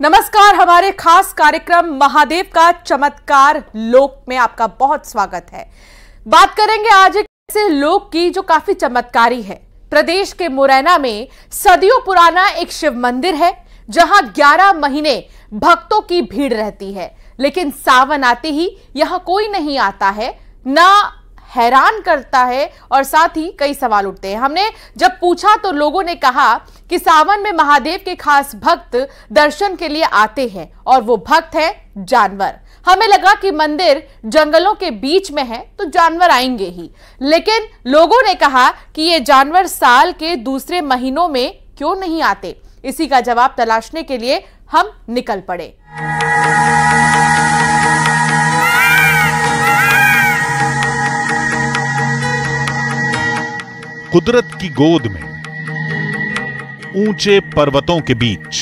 नमस्कार, हमारे खास कार्यक्रम महादेव का चमत्कार लोक में आपका बहुत स्वागत है। बात करेंगे आज एक ऐसे लोक की जो काफी चमत्कारी है। प्रदेश के मुरैना में सदियों पुराना एक शिव मंदिर है जहां 11 महीने भक्तों की भीड़ रहती है, लेकिन सावन आते ही यहां कोई नहीं आता है, ना हैरान करता है और साथ ही कई सवाल उठते हैं। हमने जब पूछा तो लोगों ने कहा कि सावन में महादेव के खास भक्त दर्शन के लिए आते हैं और वो भक्त है जानवर। हमें लगा कि मंदिर जंगलों के बीच में है तो जानवर आएंगे ही, लेकिन लोगों ने कहा कि ये जानवर साल के दूसरे महीनों में क्यों नहीं आते। इसी का जवाब तलाशने के लिए हम निकल पड़े। कुदरत की गोद में ऊंचे पर्वतों के बीच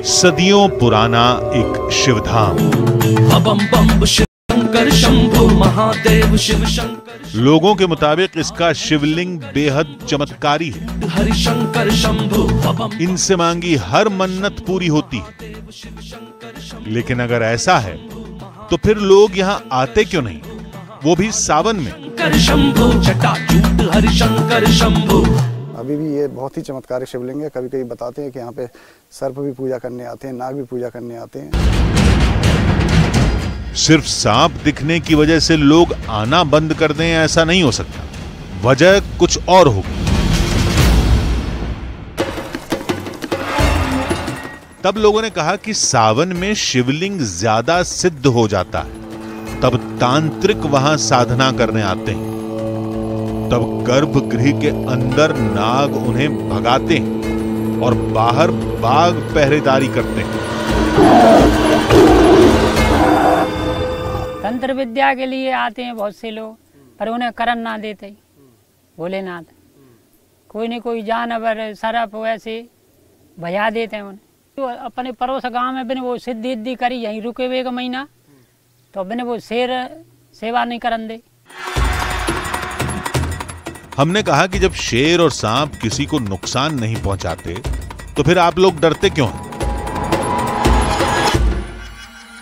सदियों पुराना एक शिवधाम। शंकर शंभु महादेव शिव शंकर। लोगों के मुताबिक इसका शिवलिंग बेहद चमत्कारी है। हरिशंकर शंभु। इनसे मांगी हर मन्नत पूरी होती है। लेकिन अगर ऐसा है तो फिर लोग यहाँ आते क्यों नहीं, वो भी सावन में। अभी भी ये बहुत ही चमत्कारी शिवलिंग है। कभी कभी बताते हैं कि यहाँ पे सर्प भी पूजा करने आते हैं, नाग भी पूजा करने आते हैं। सिर्फ सांप दिखने की वजह से लोग आना बंद कर दें ऐसा नहीं हो सकता, वजह कुछ और होगी। तब लोगों ने कहा कि सावन में शिवलिंग ज्यादा सिद्ध हो जाता है, तब तांत्रिक वहां साधना करने आते हैं, तब गर्भगृह के अंदर नाग उन्हें भगाते हैं और बाहर बाघ पहरेदारी करते हैं। तंत्र विद्या के लिए आते हैं बहुत से लोग, पर उन्हें करन ना देते भोलेनाथ। कोई न कोई जानवर सरप वैसे भजा देते हैं उन्हें। तो अपने पड़ोस गांव में बिना वो सिद्धि करी यहीं रुके हुए 1 महीना, तो बिना वो शेर सेवा नहीं करन दे। हमने कहा कि जब शेर और सांप किसी को नुकसान नहीं पहुंचाते तो फिर आप लोग डरते क्यों हैं?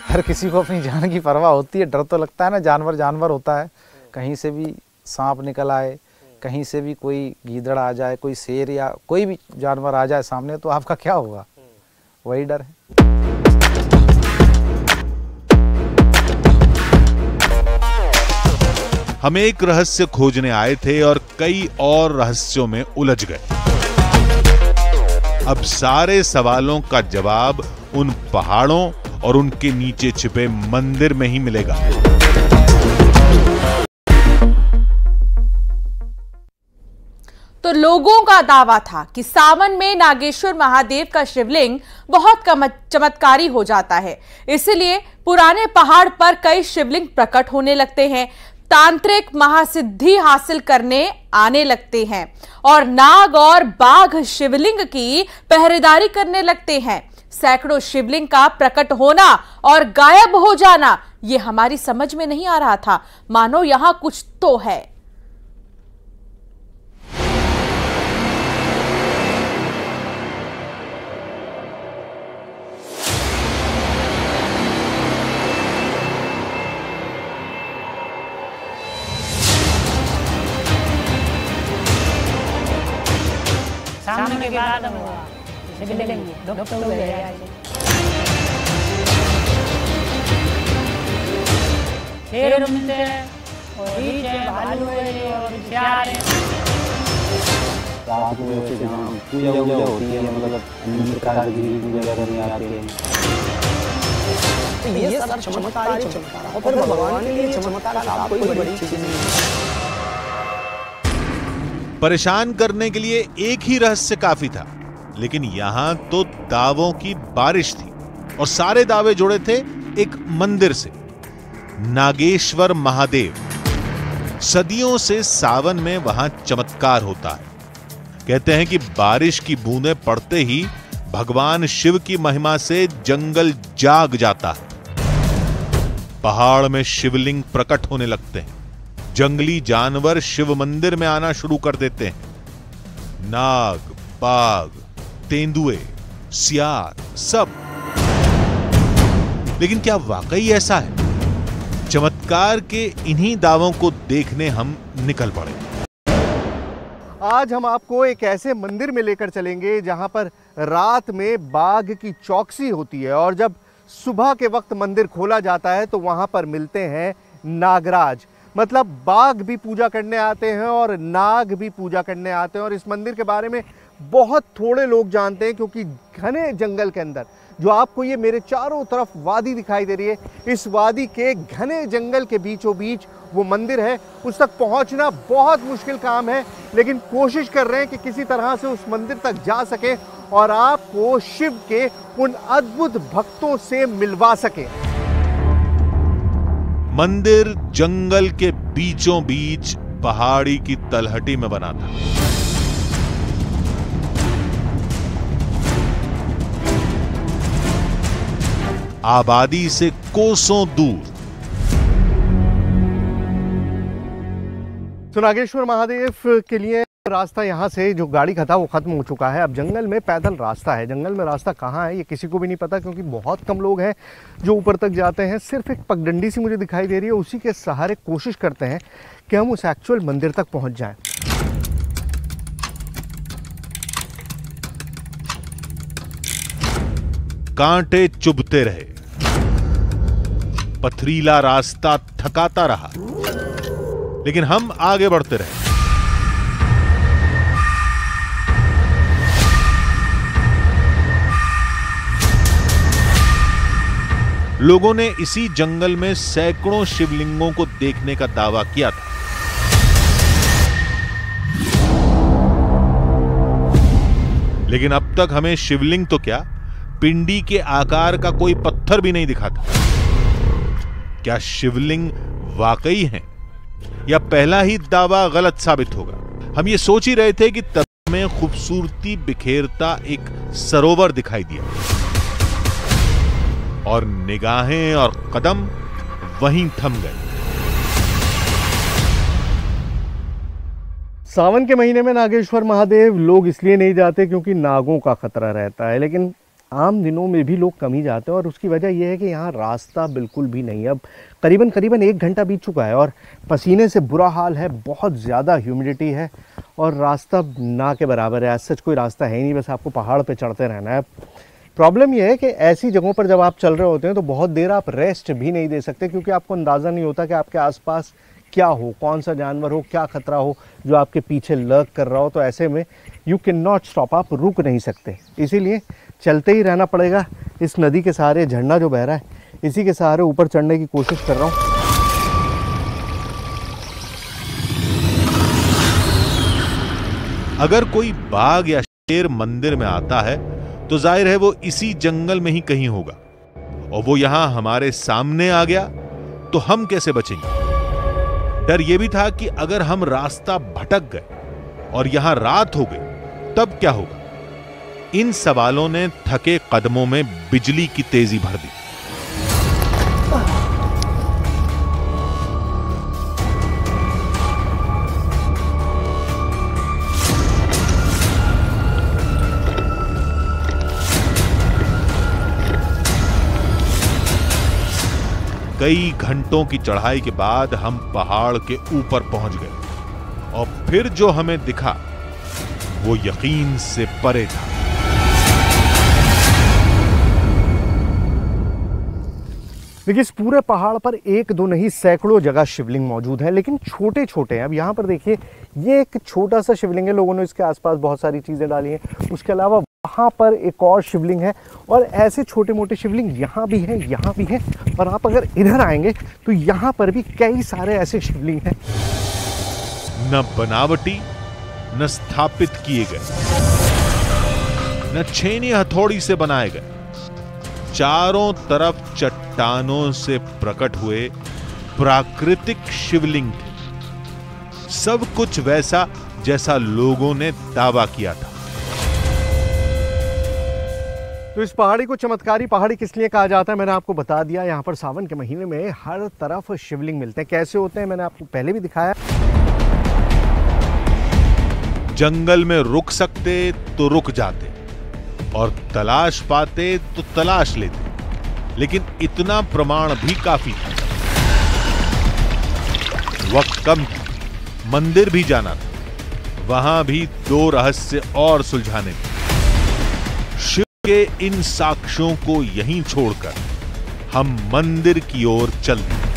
हर किसी को अपनी जान की परवाह होती है, डर तो लगता है ना। जानवर जानवर होता है, कहीं से भी सांप निकल आए, कहीं से भी कोई गीदड़ आ जाए, कोई शेर या कोई भी जानवर आ जाए सामने, तो आपका क्या होगा, वही डर है। हम एक रहस्य खोजने आए थे और कई और रहस्यों में उलझ गए। अब सारे सवालों का जवाब उन पहाड़ों और उनके नीचे छिपे मंदिर में ही मिलेगा। तो लोगों का दावा था कि सावन में नागेश्वर महादेव का शिवलिंग बहुत चमत्कारी हो जाता है, इसलिए पुराने पहाड़ पर कई शिवलिंग प्रकट होने लगते हैं, तांत्रिक महासिद्धि हासिल करने आने लगते हैं और नाग और बाघ शिवलिंग की पहरेदारी करने लगते हैं। सैकड़ों शिवलिंग का प्रकट होना और गायब हो जाना, ये हमारी समझ में नहीं आ रहा था। मानो यहां कुछ तो है। सामने के बाद शिवलिंग डूबते हुए शेर मिलते हैं और रीछ है, भालू है और सियार है। रात में ऐसे जहाँ पूजा होती है, मतलब अन्य प्रकार की पूजा करने आते हैं। तो ये सब चमत्कार और फिर भगवान के लिए चमत्कार आप कोई बड़ी चीज नहीं। परेशान करने के लिए एक ही रहस्य काफी था, लेकिन यहां तो दावों की बारिश थी और सारे दावे जुड़े थे एक मंदिर से, नागेश्वर महादेव। सदियों से सावन में वहां चमत्कार होता है। कहते हैं कि बारिश की बूंदें पड़ते ही भगवान शिव की महिमा से जंगल जाग जाता है, पहाड़ में शिवलिंग प्रकट होने लगते हैं, जंगली जानवर शिव मंदिर में आना शुरू कर देते हैं, नाग, बाघ, तेंदुए, सियार, सब। लेकिन क्या वाकई ऐसा है? चमत्कार के इन्हीं दावों को देखने हम निकल पड़े। आज हम आपको एक ऐसे मंदिर में लेकर चलेंगे जहां पर रात में बाघ की चौकसी होती है और जब सुबह के वक्त मंदिर खोला जाता है तो वहां पर मिलते हैं नागराज। मतलब बाघ भी पूजा करने आते हैं और नाग भी पूजा करने आते हैं। और इस मंदिर के बारे में बहुत थोड़े लोग जानते हैं क्योंकि घने जंगल के अंदर, जो आपको ये मेरे चारों तरफ वादी दिखाई दे रही है, इस वादी के घने जंगल के बीचों बीच वो मंदिर है। उस तक पहुंचना बहुत मुश्किल काम है, लेकिन कोशिश कर रहे हैं कि किसी तरह से उस मंदिर तक जा सके और आपको शिव के उन अद्भुत भक्तों से मिलवा सके। मंदिर जंगल के बीचों बीच पहाड़ी की तलहटी में बना था। आबादी से कोसों दूर। तो नागेश्वर महादेव के लिए रास्ता यहाँ से जो गाड़ी का था वो खत्म हो चुका है। अब जंगल में पैदल रास्ता है। जंगल में रास्ता कहाँ है ये किसी को भी नहीं पता क्योंकि बहुत कम लोग हैं जो ऊपर तक जाते हैं। सिर्फ एक पगडंडी सी मुझे दिखाई दे रही है, उसी के सहारे कोशिश करते हैं कि हम उस एक्चुअल मंदिर तक पहुँच जाएं। कांटे चुभते रहे, पथरीला रास्ता थकाता रहा, लेकिन हम आगे बढ़ते रहे। लोगों ने इसी जंगल में सैकड़ों शिवलिंगों को देखने का दावा किया था। लेकिन अब तक हमें शिवलिंग तो क्या, पिंडी के आकार का कोई पत्थर भी नहीं दिखा था। क्या शिवलिंग वाकई हैं या पहला ही दावा गलत साबित होगा? हम ये सोच ही रहे थे कि तब हमें खूबसूरती बिखेरता एक सरोवर दिखाई दिया और निगाहें और कदम वहीं थम गए। सावन के महीने में नागेश्वर महादेव लोग इसलिए नहीं जाते क्योंकि नागों का खतरा रहता है, लेकिन आम दिनों में भी लोग कम ही जाते हैं। और उसकी वजह यह है कि यहाँ रास्ता बिल्कुल भी नहीं है। अब करीबन 1 घंटा बीत चुका है और पसीने से बुरा हाल है, बहुत ज़्यादा ह्यूमिडिटी है और रास्ता ना के बराबर है। सच कोई रास्ता है ही नहीं, बस आपको पहाड़ पे चढ़ते रहना है। प्रॉब्लम यह है कि ऐसी जगहों पर जब आप चल रहे होते हैं तो बहुत देर आप रेस्ट भी नहीं दे सकते क्योंकि आपको अंदाज़ा नहीं होता कि आपके आसपास क्या हो, कौन सा जानवर हो, क्या खतरा हो जो आपके पीछे लर्क कर रहा हो। तो ऐसे में यू कैन नॉट स्टॉप, आप रुक नहीं सकते, इसीलिए चलते ही रहना पड़ेगा। इस नदी के सहारे, झरना जो बह रहा है इसी के सहारे ऊपर चढ़ने की कोशिश कर रहा हूँ। अगर कोई बाघ या शेर मंदिर में आता है तो जाहिर है वो इसी जंगल में ही कहीं होगा, और वो यहां हमारे सामने आ गया तो हम कैसे बचेंगे? डर यह भी था कि अगर हम रास्ता भटक गए और यहां रात हो गई तब क्या होगा? इन सवालों ने थके कदमों में बिजली की तेजी भर दी। कई घंटों की चढ़ाई के बाद हम पहाड़ के ऊपर पहुंच गए और फिर जो हमें दिखा वो यकीन से परे था। देखिए, इस पूरे पहाड़ पर 1-2 नहीं सैकड़ों जगह शिवलिंग मौजूद है, लेकिन छोटे छोटे हैं। अब यहाँ पर देखिए, ये एक छोटा सा शिवलिंग है, लोगों ने इसके आसपास बहुत सारी चीज़ें डाली हैं। उसके अलावा वहाँ पर एक और शिवलिंग है और ऐसे छोटे मोटे शिवलिंग यहाँ भी हैं, यहाँ भी हैं। और आप अगर इधर आएंगे तो यहाँ पर भी कई सारे ऐसे शिवलिंग हैं। न बनावटी, न स्थापित किए गए, न छेनी हथौड़ी से बनाए गए, चारों तरफ चट्टानों से प्रकट हुए प्राकृतिक शिवलिंग थे। सब कुछ वैसा जैसा लोगों ने दावा किया था। तो इस पहाड़ी को चमत्कारी पहाड़ी किस लिए कहा जाता है मैंने आपको बता दिया। यहाँ पर सावन के महीने में हर तरफ शिवलिंग मिलते हैं। कैसे होते हैं मैंने आपको पहले भी दिखाया। जंगल में रुक सकते तो रुक जाते और तलाश पाते तो तलाश लेते, लेकिन इतना प्रमाण भी काफी था। वक्त कम था, मंदिर भी जाना था, वहां भी 2 रहस्य और सुलझाने थे। शिव के इन साक्ष्यों को यहीं छोड़कर हम मंदिर की ओर चल दिए।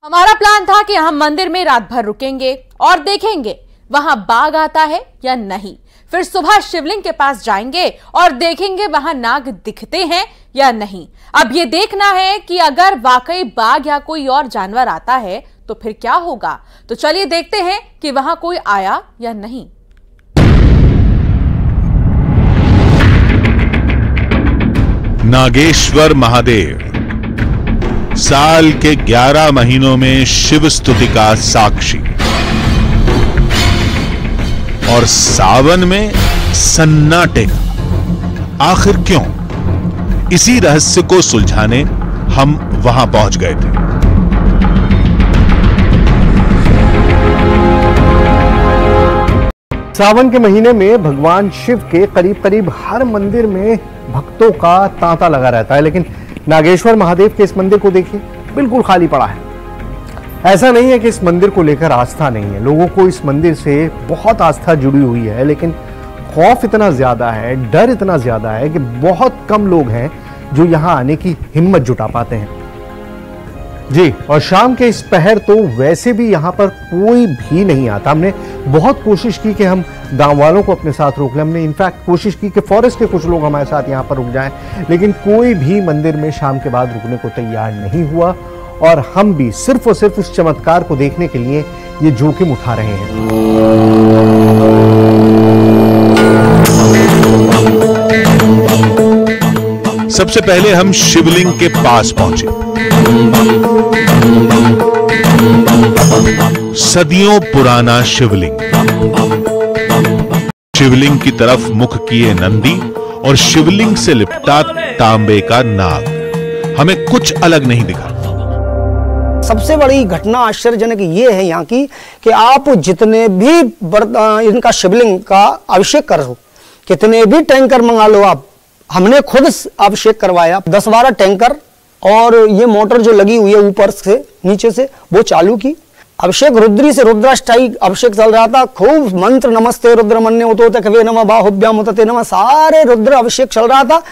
हमारा प्लान था कि हम मंदिर में रात भर रुकेंगे और देखेंगे वहां बाघ आता है या नहीं। फिर सुबह शिवलिंग के पास जाएंगे और देखेंगे वहां नाग दिखते हैं या नहीं। अब यह देखना है कि अगर वाकई बाघ या कोई और जानवर आता है तो फिर क्या होगा। तो चलिए देखते हैं कि वहां कोई आया या नहीं। नागेश्वर महादेव साल के 11 महीनों में शिव स्तुति का साक्षी और सावन में सन्नाटे का। आखिर क्यों? इसी रहस्य को सुलझाने हम वहां पहुंच गए थे। सावन के महीने में भगवान शिव के करीब करीब हर मंदिर में भक्तों का तांता लगा रहता है, लेकिन नागेश्वर महादेव के इस मंदिर को देखिए, बिल्कुल खाली पड़ा है। ऐसा नहीं है कि इस मंदिर को लेकर आस्था नहीं है, लोगों को इस मंदिर से बहुत आस्था जुड़ी हुई है, लेकिन खौफ इतना ज्यादा है, डर इतना ज्यादा है कि बहुत कम लोग हैं जो यहां आने की हिम्मत जुटा पाते हैं। जी, और शाम के इस पहर तो वैसे भी यहां पर कोई भी नहीं आता। हमने बहुत कोशिश की कि हम गांव वालों को अपने साथ रोक लें, हमने इनफैक्ट कोशिश की कि फॉरेस्ट के कुछ लोग हमारे साथ यहां पर रुक जाएं, लेकिन कोई भी मंदिर में शाम के बाद रुकने को तैयार नहीं हुआ और हम भी सिर्फ और सिर्फ उस चमत्कार को देखने के लिए ये जोखिम उठा रहे हैं। सबसे पहले हम शिवलिंग के पास पहुंचे। सदियों पुराना शिवलिंग, शिवलिंग की तरफ मुख किए नंदी और शिवलिंग से लिपटा तांबे का नाग। हमें कुछ अलग नहीं दिखा। सबसे बड़ी घटना आश्चर्यजनक ये है यहाँ की कि आप जितने भी इनका शिवलिंग का अभिषेक करो, कितने भी टैंकर मंगा लो आप, हमने खुद अभिषेक करवाया 10-12 टैंकर, और ये मोटर जो लगी हुई है ऊपर से नीचे से वो चालू की। अभिषेक रुद्री से रुद्राष्टाई अभिषेक चल रहा था, खूब मंत्र नमस्ते रुद्रमन्य उतो तकवे नमः बाहुभ्याम उतते नमः, सारे रुद्र अभिषेक चल रहा था।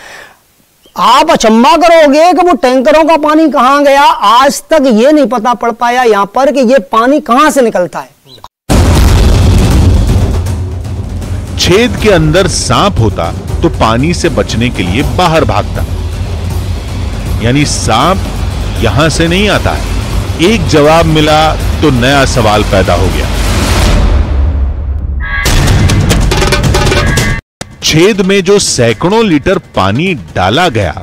आप अचंबा करोगे कि वो टैंकरों का पानी कहां गया। आज तक ये नहीं पता पड़ पाया यहां पर कि ये पानी कहां से निकलता है। छेद के अंदर सांप होता तो पानी से बचने के लिए बाहर भागता, यानी सांप यहां से नहीं आता है। एक जवाब मिला तो नया सवाल पैदा हो गया। छेद में जो सैकड़ों लीटर पानी डाला गया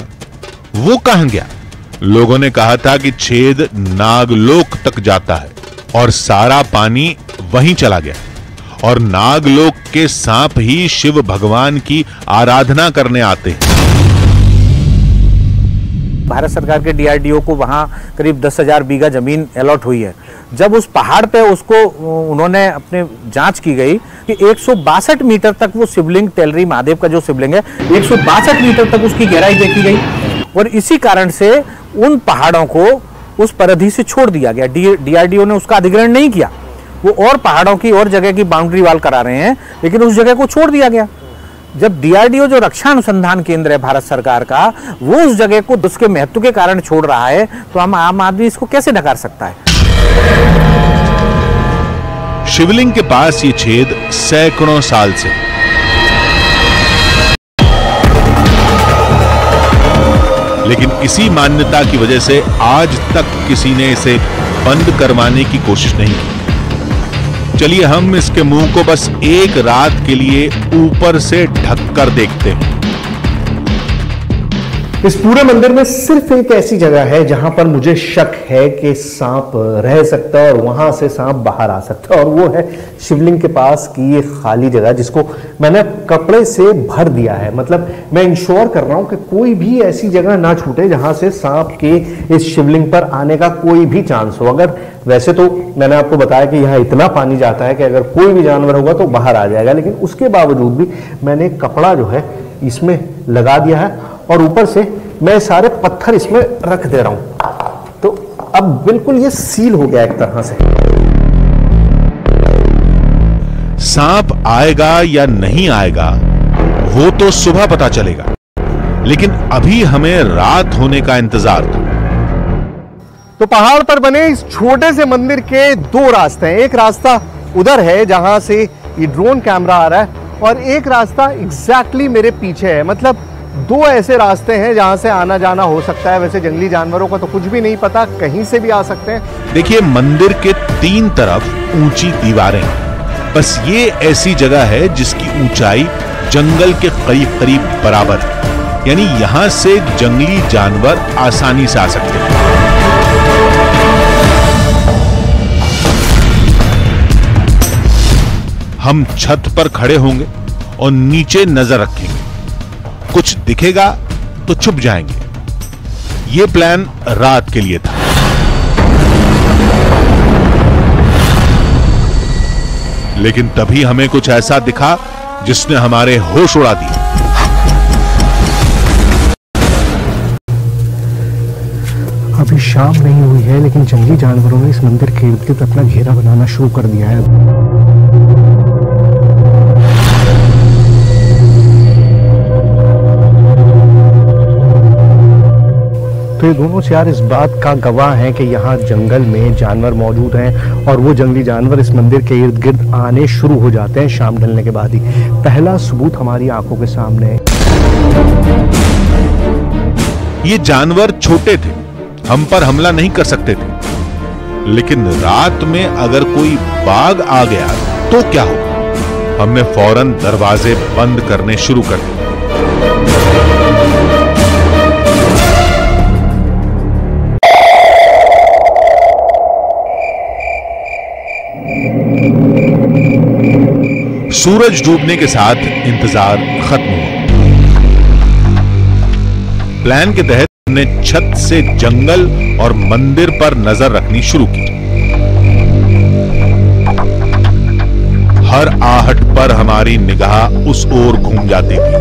वो कहां गया? लोगों ने कहा था कि छेद नागलोक तक जाता है और सारा पानी वहीं चला गया, और नागलोक के सांप ही शिव भगवान की आराधना करने आते हैं। भारत सरकार के डीआरडीओ को वहाँ करीब 10,000 बीघा जमीन अलॉट हुई है। जब उस पहाड़ पे उसको उन्होंने अपने जांच की गई कि 162 मीटर तक वो शिवलिंग, टेलरी महादेव का जो शिवलिंग है, 162 मीटर तक उसकी गहराई देखी गई, और इसी कारण से उन पहाड़ों को उस परिधि से छोड़ दिया गया। डीआरडीओ ने उसका अधिग्रहण नहीं किया, वो और पहाड़ों की और जगह की बाउंड्री वाल करा रहे हैं, लेकिन उस जगह को छोड़ दिया गया। जब डीआरडीओ जो रक्षा अनुसंधान केंद्र है भारत सरकार का, वो उस जगह को उसके महत्व के कारण छोड़ रहा है, तो हम आम आदमी इसको कैसे नकार सकता है? शिवलिंग के पास ये छेद सैकड़ों साल से, लेकिन इसी मान्यता की वजह से आज तक किसी ने इसे बंद करवाने की कोशिश नहीं की। चलिए हम इसके मुंह को बस एक रात के लिए ऊपर से ढककर देखते हैं। इस पूरे मंदिर में सिर्फ एक ऐसी जगह है जहां पर मुझे शक है कि सांप रह सकता है और वहां से सांप बाहर आ सकता है, और वो है शिवलिंग के पास की ये खाली जगह जिसको मैंने कपड़े से भर दिया है। मतलब मैं इंश्योर कर रहा हूं कि कोई भी ऐसी जगह ना छूटे जहां से सांप के इस शिवलिंग पर आने का कोई भी चांस हो। अगर वैसे तो मैंने आपको बताया कि यहाँ इतना पानी जाता है कि अगर कोई भी जानवर होगा तो बाहर आ जाएगा, लेकिन उसके बावजूद भी मैंने कपड़ा जो है इसमें लगा दिया है और ऊपर से मैं सारे पत्थर इसमें रख दे रहा हूं, तो अब बिल्कुल ये सील हो गया एक तरह से। सांप आएगा या नहीं आएगा वो तो सुबह पता चलेगा, लेकिन अभी हमें रात होने का इंतजार था। तो पहाड़ पर बने इस छोटे से मंदिर के दो रास्ते हैं। एक रास्ता उधर है जहां से ये ड्रोन कैमरा आ रहा है, और एक रास्ता एग्जैक्टली मेरे पीछे है। मतलब दो ऐसे रास्ते हैं जहां से आना जाना हो सकता है। वैसे जंगली जानवरों का तो कुछ भी नहीं पता, कहीं से भी आ सकते हैं। देखिए, मंदिर के 3 तरफ ऊंची दीवारें हैं। बस ये ऐसी जगह है जिसकी ऊंचाई जंगल के करीब करीब बराबर है, यानी यहां से जंगली जानवर आसानी से आ सकते हैं। हम छत पर खड़े होंगे और नीचे नजर रखेंगे, कुछ दिखेगा तो छुप जाएंगे। यह प्लान रात के लिए था। लेकिन तभी हमें कुछ ऐसा दिखा जिसने हमारे होश उड़ा दिए। अभी शाम नहीं हुई है, लेकिन जंगली जानवरों ने इस मंदिर के इर्द गिर्द अपना घेरा बनाना शुरू कर दिया है। तो ये दोनों सियार इस बात का गवाह हैं कि यहाँ जंगल में जानवर मौजूद हैं, और वो जंगली जानवर इस मंदिर के इर्द गिर्द आने शुरू हो जाते हैं शाम ढलने के बाद ही। पहला सबूत हमारी आंखों के सामने है। ये जानवर छोटे थे, हम पर हमला नहीं कर सकते थे, लेकिन रात में अगर कोई बाघ आ गया तो क्या होगा? हमने फौरन दरवाजे बंद करने शुरू कर दिए। सूरज डूबने के साथ इंतजार खत्म हुआ। प्लान के तहत हमने छत से जंगल और मंदिर पर नजर रखनी शुरू की। हर आहट पर हमारी निगाह उस ओर घूम जाती थी।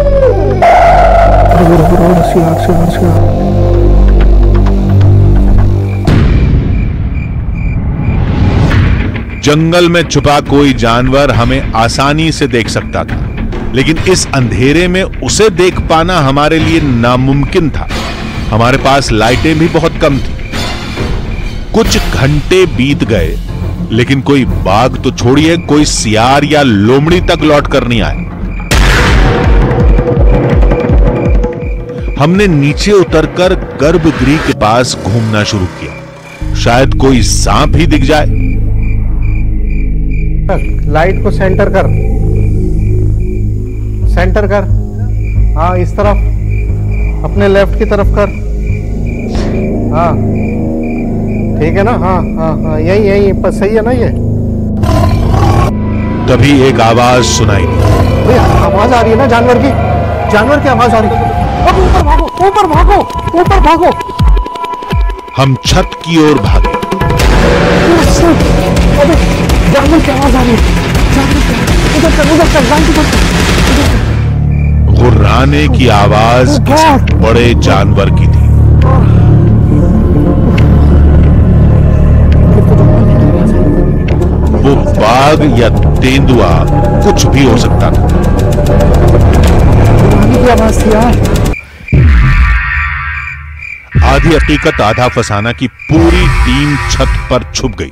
जंगल में छुपा कोई जानवर हमें आसानी से देख सकता था, लेकिन इस अंधेरे में उसे देख पाना हमारे लिए नामुमकिन था। हमारे पास लाइटें भी बहुत कम थी। कुछ घंटे बीत गए, लेकिन कोई बाघ तो छोड़िए, कोई सियार या लोमड़ी तक लौट कर नहीं आए। हमने नीचे उतरकर गर्भगृह के पास घूमना शुरू किया, शायद कोई सांप ही दिख जाए। लाइट को सेंटर कर, सेंटर कर। हाँ, इस तरफ, अपने लेफ्ट की तरफ कर। हाँ ठीक है ना? हाँ हाँ हाँ, यही यही पर सही है ना ये? तभी एक आवाज सुनाई दी। आवाज आ रही है ना जानवर की? जानवर की आवाज आ रही है। अब ऊपर भागो, ऊपर भागो, ऊपर भागो। हम छत की ओर भागे। जानवर की आवाज आ रही है। गुर्राने की आवाज किसी बड़े जानवर की थी। वो बाघ या तेंदुआ कुछ भी हो सकता था। आधी हकीकत आधा फसाना की पूरी टीम छत पर छुप गई।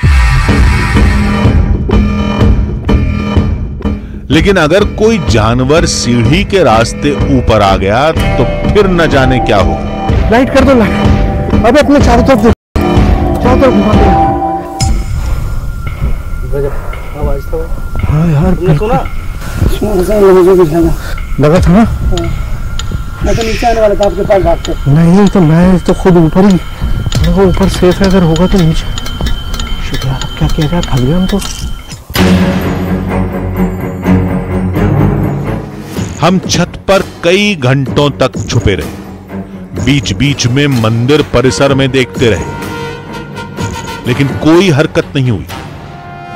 लेकिन अगर कोई जानवर सीढ़ी के रास्ते ऊपर आ गया तो फिर न जाने क्या होगा। लाइट कर दो, लाइट। अबे अपने चारों तरफ देख, चारों तरफ घुमा दो। आवाज तो हाँ यार, सुना? लगा था ना? मैं तो नीचे आने वाला था आपके पास भागते। नहीं तो मैं तो खुद ऊपर ही, वो ऊपर सेफ है, अगर होगा तो नीचे। शिट यार, अब क्या किया जाए, थक गए हम तो। हम छत पर कई घंटों तक छुपे रहे, बीच बीच में मंदिर परिसर में देखते रहे, लेकिन कोई हरकत नहीं हुई।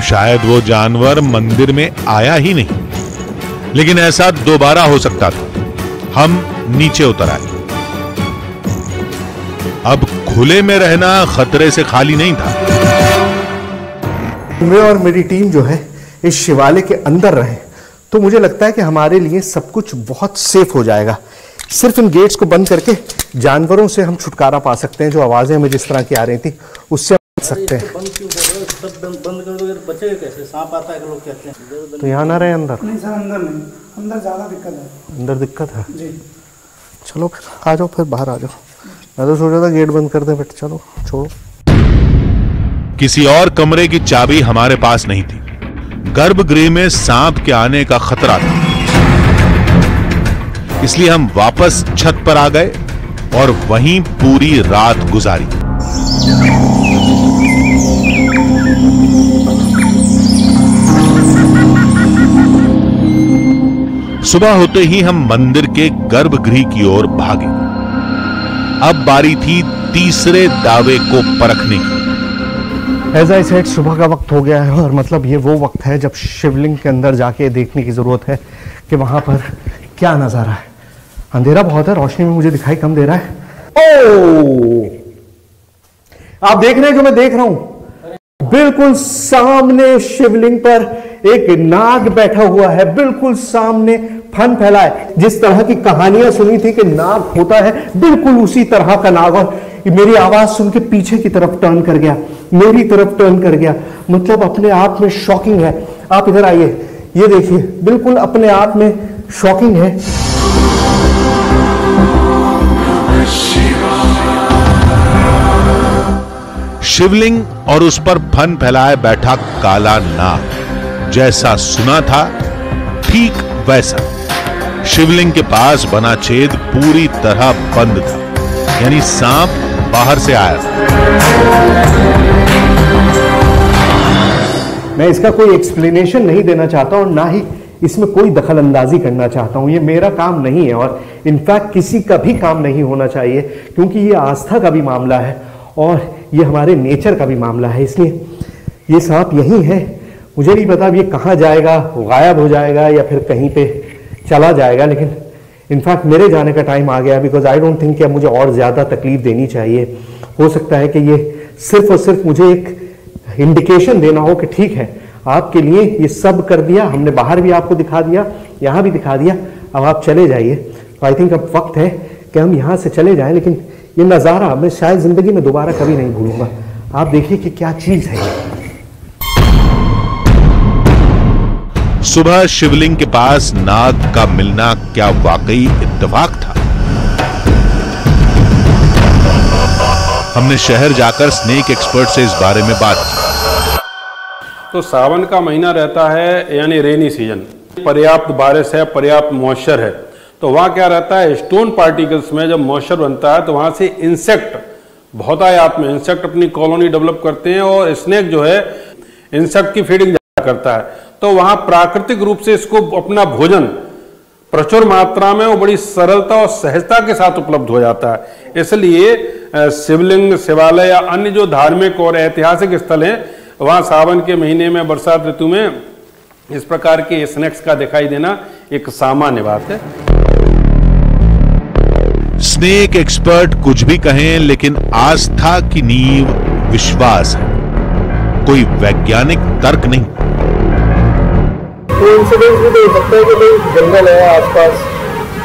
शायद वो जानवर मंदिर में आया ही नहीं, लेकिन ऐसा दोबारा हो सकता था। हम नीचे उतर आए। अब खुले में रहना खतरे से खाली नहीं था। मैं और मेरी टीम जो है इस शिवालय के अंदर रहे तो मुझे लगता है कि हमारे लिए सब कुछ बहुत सेफ हो जाएगा। सिर्फ इन गेट्स को बंद करके जानवरों से हम छुटकारा पा सकते हैं। जो आवाजें हमें जिस तरह की आ रही थी उससे बच सकते हैं। बंद क्यों कर रहे हो? सब बंद कर दो, बचेगा कैसे? सांप आता है कि लोग कहते हैं। तो यहाँ ना रहे अंदर? नहीं सर, अंदर नहीं, अंदर ज्यादा दिक्कत है। अंदर दिक्कत है जी। चलो फिर आ जाओ, फिर बाहर आ जाओ। मैं तो सोच रहा था गेट बंद कर दे, बट चलो छोड़ो। किसी और कमरे की चाबी हमारे पास नहीं थी। गर्भगृह में सांप के आने का खतरा था, इसलिए हम वापस छत पर आ गए और वहीं पूरी रात गुजारी। सुबह होते ही हम मंदिर के गर्भगृह की ओर भागे। अब बारी थी तीसरे दावे को परखने की। एज आई सेड, सुबह का वक्त हो गया है और मतलब ये वो वक्त है जब शिवलिंग के अंदर जाके देखने की जरूरत है कि वहां पर क्या नजारा है। अंधेरा बहुत है, रोशनी में मुझे दिखाई कम दे रहा है। ओ, आप देख रहे हैं जो मैं देख रहा हूं? बिल्कुल सामने शिवलिंग पर एक नाग बैठा हुआ है, बिल्कुल सामने फन फैला है। जिस तरह की कहानियां सुनी थी कि नाग होता है, बिल्कुल उसी तरह का नाग। और मेरी आवाज सुन के पीछे की तरफ टर्न कर गया, मेरी तरफ टर्न कर गया। मतलब अपने आप में शॉकिंग है। आप इधर आइए, ये देखिए, बिल्कुल अपने आप में शॉकिंग है। शिवलिंग और उस पर फन फैलाए बैठा काला नाग, जैसा सुना था ठीक वैसा। शिवलिंग के पास बना छेद पूरी तरह बंद था, यानी सांप बाहर से आया था। मैं इसका कोई एक्सप्लेनेशन नहीं देना चाहता और ना ही इसमें कोई दखल अंदाजी करना चाहता हूं। ये मेरा काम नहीं है और इनफैक्ट किसी का भी काम नहीं होना चाहिए, क्योंकि ये आस्था का भी मामला है और ये हमारे नेचर का भी मामला है। इसलिए ये सांप यही है। मुझे नहीं पता अब ये कहाँ जाएगा, गायब हो जाएगा या फिर कहीं पे चला जाएगा, लेकिन इनफैक्ट मेरे जाने का टाइम आ गया। बिकॉज आई डोंट थिंक कि अब मुझे और ज़्यादा तकलीफ देनी चाहिए। हो सकता है कि ये सिर्फ और सिर्फ मुझे एक इंडिकेशन देना हो कि ठीक है, आपके लिए ये सब कर दिया हमने, बाहर भी आपको दिखा दिया, यहाँ भी दिखा दिया, अब आप चले जाइए। तो आई थिंक अब वक्त है कि हम यहाँ से चले जाएं। लेकिन ये नज़ारा मैं शायद ज़िंदगी में दोबारा कभी नहीं भूलूंगा। आप देखिए कि क्या चीज़ है ये। सुबह शिवलिंग के पास नाग का मिलना क्या वाकई इत्तेफाक था? हमने शहर जाकर स्नेक एक्सपर्ट से इस बारे में बात की। तो सावन का महीना रहता है, यानी रेनी सीजन, पर्याप्त बारिश है, पर्याप्त मॉइस्चर है, तो वहाँ क्या रहता है, स्टोन पार्टिकल्स में जब मॉइस्चर बनता है तो वहाँ से इंसेक्ट बहुतायत में इंसेक्ट अपनी कॉलोनी डेवलप करते हैं और स्नेक जो है इंसेक्ट की फीडिंग करता है। तो वहाँ प्राकृतिक रूप से इसको अपना भोजन प्रचुर मात्रा में और बड़ी सरलता और सहजता के साथ उपलब्ध हो जाता है। इसलिए शिवलिंग, शिवालय या अन्य जो धार्मिक और ऐतिहासिक स्थल हैं, वहाँ सावन के महीने में, बरसात ऋतु में इस प्रकार के स्नेक्स का दिखाई देना एक सामान्य बात है। स्नेक एक्सपर्ट कुछ भी कहें, लेकिन आस्था की नींव विश्वास है, कोई वैज्ञानिक तर्क नहीं। कोइंसिडेंस भी तो हो सकता है कि भाई जंगल है आसपास,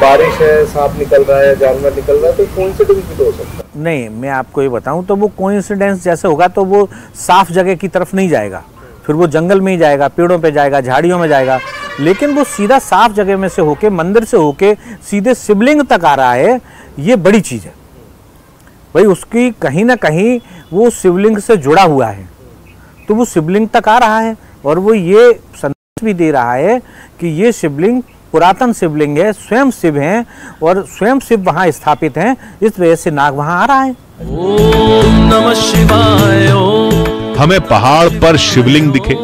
बारिश है, सांप निकल रहा है, जानवर निकल रहा है, तो कोइंसिडेंस भी तो हो सकता है। नहीं, मैं आपको ये बताऊं तो वो कोइंसिडेंस जैसे होगा तो वो साफ जगह की तरफ नहीं जाएगा, फिर वो जंगल में ही जाएगा, पेड़ों पे जाएगा, झाड़ियों में जाएगा। लेकिन वो सीधा साफ जगह में से होके, मंदिर से होके सीधे शिवलिंग तक आ रहा है, ये बड़ी चीज़ है भाई। उसकी कहीं ना कहीं वो शिवलिंग से जुड़ा हुआ है, तो वो शिवलिंग तक आ रहा है और वो ये संदेश भी दे रहा है कि ये शिवलिंग पुरातन शिवलिंग है, स्वयं शिव हैं और स्वयं शिव वहाँ स्थापित हैं, इस वजह से नाग वहाँ आ रहा है। ओम नमः शिवाय। हमें पहाड़ पर शिवलिंग दिखे,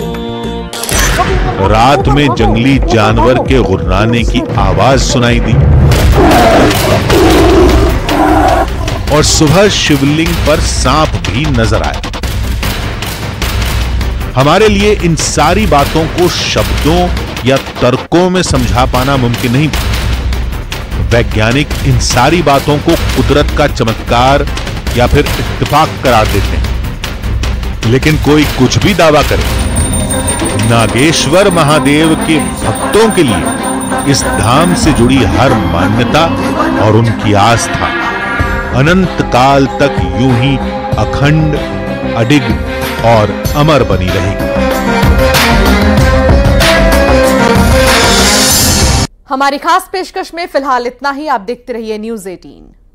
रात में जंगली जानवर के गुर्राने की आवाज सुनाई दी और सुबह शिवलिंग पर सांप भी नजर आया। हमारे लिए इन सारी बातों को शब्दों या तर्कों में समझा पाना मुमकिन नहीं था। वैज्ञानिक इन सारी बातों को कुदरत का चमत्कार या फिर इत्तेफाक करार देते हैं, लेकिन कोई कुछ भी दावा करे, नागेश्वर महादेव के भक्तों के लिए इस धाम से जुड़ी हर मान्यता और उनकी आस्था अनंत काल तक यूं ही अखंड, अडिग और अमर बनी रहेगी। हमारी खास पेशकश में फिलहाल इतना ही। आप देखते रहिए News 18।